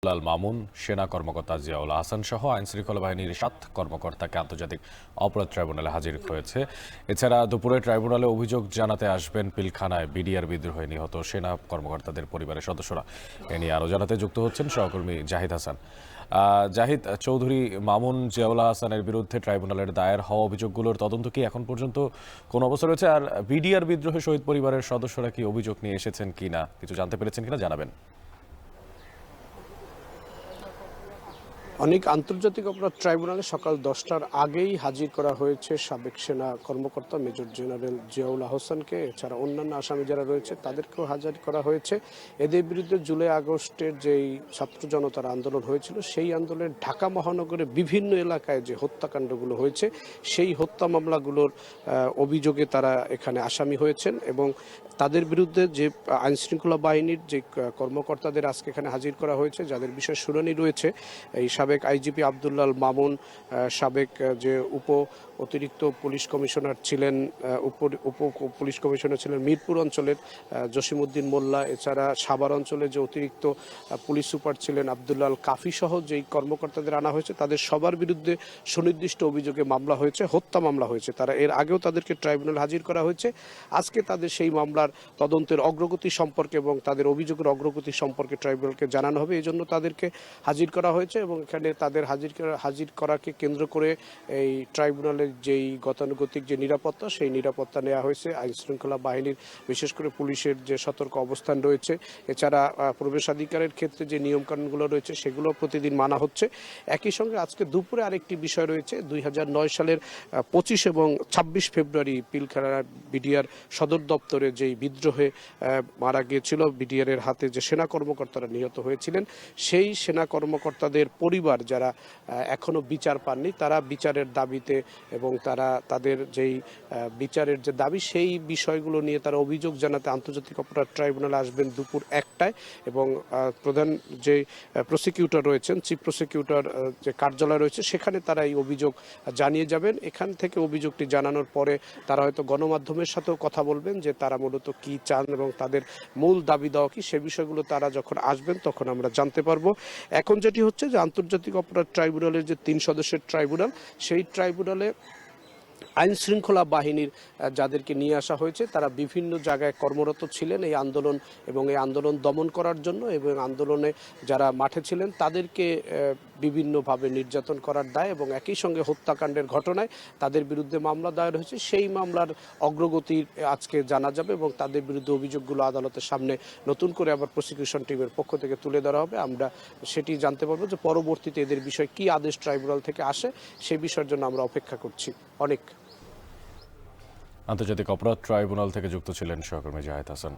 লাল মামুন, সেনা কর্মকর্তা জিয়াউল আহসান সহ আইনশৃঙ্খলা বাহিনীর ৭ কর্মকর্তাকে আন্তর্জাতিক অপরাধ ট্রাইব্যুনালে হাজির হয়েছে। এছাড়া দুপুরে ট্রাইব্যুনালে অভিযোগ জানাতে আসবেন পিলখানায় বিডিআর বিদ্রোহে নিহত সেনা কর্মকর্তাদের পরিবারের সদস্যরা। এ নিয়ে আরও জানাতে যুক্ত হচ্ছেন সহকর্মী জাহিদ হাসান। জাহিদ চৌধুরী, মামুন, জিয়াউল আহসানের বিরুদ্ধে ট্রাইব্যুনালের দায়ের হওয়া অভিযোগগুলোর তদন্ত কি এখন পর্যন্ত কোন অবস্থা রয়েছে? আর বিডিআর বিদ্রোহে শহীদ পরিবারের সদস্যরা কি অভিযোগ নিয়ে এসেছেন কিনা, কিছু জানতে পেরেছেন কিনা জানাবেন। অনেক আন্তর্জাতিক অপরাধ ট্রাইব্যুনালে সকাল 10টার আগেই হাজির করা হয়েছে সাবেক সেনা কর্মকর্তা মেজর জেনারেল জিয়াউল আহসানকে। এছাড়া অন্যান্য আসামি যারা রয়েছে তাদেরকেও হাজির করা হয়েছে। এদের বিরুদ্ধে জুলাই আগস্টের যেই ছাত্র জনতার আন্দোলন হয়েছিল, সেই আন্দোলনে ঢাকা মহানগরে বিভিন্ন এলাকায় যে হত্যাকাণ্ডগুলো হয়েছে, সেই হত্যা মামলাগুলোর অভিযোগে তারা এখানে আসামি হয়েছেন এবং তাদের বিরুদ্ধে যে আইনশৃঙ্খলা বাহিনীর যে কর্মকর্তাদের আজকে এখানে হাজির করা হয়েছে, যাদের বিষয়ে শুনানি রয়েছে, এই সাবেক আইজিপি আব্দুল্লাল মামুন, সাবেক যে অতিরিক্ত পুলিশ কমিশনার ছিলেন, উপ পুলিশ কমিশনার ছিলেন মিরপুর অঞ্চলের জসিমউদ্দিন মোল্লা, এছাড়া সাভার অঞ্চলে যে অতিরিক্ত পুলিশ সুপার ছিলেন আব্দুল্লাল কাফি সহ যেই কর্মকর্তাদের আনা হয়েছে, তাদের সবার বিরুদ্ধে সুনির্দিষ্ট অভিযোগে মামলা হয়েছে, হত্যা মামলা হয়েছে। তারা এর আগেও তাদেরকে ট্রাইব্যুনালে হাজির করা হয়েছে। আজকে তাদের সেই মামলার তদন্তের অগ্রগতি সম্পর্কে এবং তাদের অভিযোগের অগ্রগতি সম্পর্কে ট্রাইব্যুনালকে জানানো হবে, এই জন্য তাদেরকে হাজির করা হয়েছে। এবং এখানে তাদের হাজির করাকে কেন্দ্র করে এই ট্রাইব্যুনালের যেই গতানুগতিক যে নিরাপত্তা, সেই নিরাপত্তা নেওয়া হয়েছে। আইনশৃঙ্খলা বাহিনীর বিশেষ করে পুলিশের যে সতর্ক অবস্থান রয়েছে, এছাড়া প্রবেশাধিকারের ক্ষেত্রে যে নিয়মকানুনগুলো রয়েছে, সেগুলো প্রতিদিন মানা হচ্ছে। একই সঙ্গে আজকে দুপুরে আরেকটি বিষয় রয়েছে। 2009 সালের 25 এবং 26 ফেব্রুয়ারি পিলখানা বিডিআর সদর দপ্তরে যেই বিদ্রোহে মারা গিয়েছিল, বিডিআর এর হাতে যে সেনা কর্মকর্তারা নিহত হয়েছিলেন, সেই সেনা কর্মকর্তাদের পরিবার যারা এখনো বিচার পাননি, তারা বিচারের দাবিতে এবং তারা তাদের যেই বিচারের যে দাবি, সেই বিষয়গুলো নিয়ে তারা অভিযোগ জানাতে আন্তর্জাতিক অপরাধ ট্রাইব্যুনালে আসবেন দুপুর 1টায়। এবং প্রধান যে প্রসিকিউটর রয়েছেন, চিফ প্রসিকিউটর যে কার্যালয় রয়েছে, সেখানে তারা এই অভিযোগ জানিয়ে যাবেন। এখান থেকে অভিযোগটি জানানোর পরে তারা হয়তো গণমাধ্যমের সাথেও কথা বলবেন যে তারা মূলত কি চান এবং তাদের মূল দাবি দেওয়া কি, সে বিষয়গুলো তারা যখন আসবেন তখন আমরা জানতে পারবো। এখন যেটি হচ্ছে যে আন্তর্জাতিক অপরাধ ট্রাইব্যুনালের যে 3 সদস্যের ট্রাইব্যুনাল, সেই ট্রাইব্যুনালে আইন শৃঙ্খলা বাহিনীর যাদেরকে নিয়ে আসা হয়েছে, তারা বিভিন্ন জায়গায় কর্মরত ছিলেন এই আন্দোলন এবং এই আন্দোলন দমন করার জন্য, এবং আন্দোলনে যারা মাঠে ছিলেন তাদেরকে বিভিন্নভাবে নির্যাতন করার দায় এবং একই সঙ্গে হত্যাকাণ্ডের ঘটনায় তাদের বিরুদ্ধে মামলা দায়ের হয়েছে। সেই মামলার অগ্রগতি আজকে জানা যাবে এবং তাদের বিরুদ্ধে অভিযোগগুলো আদালতের সামনে নতুন করে আবার প্রসিকিউশন টিমের পক্ষ থেকে তুলে ধরা হবে। আমরা সেটি জানতে পারবো যে পরবর্তীতে এদের বিষয়ে কি আদেশ ট্রাইব্যুনাল থেকে আসে, সেই বিষয়ের জন্য আমরা অপেক্ষা করছি। অনেক আন্তর্জাতিক অপরাধ ট্রাইব্যুনাল থেকে যুক্ত ছিলেন সহকর্মী জাহিদ হাসান।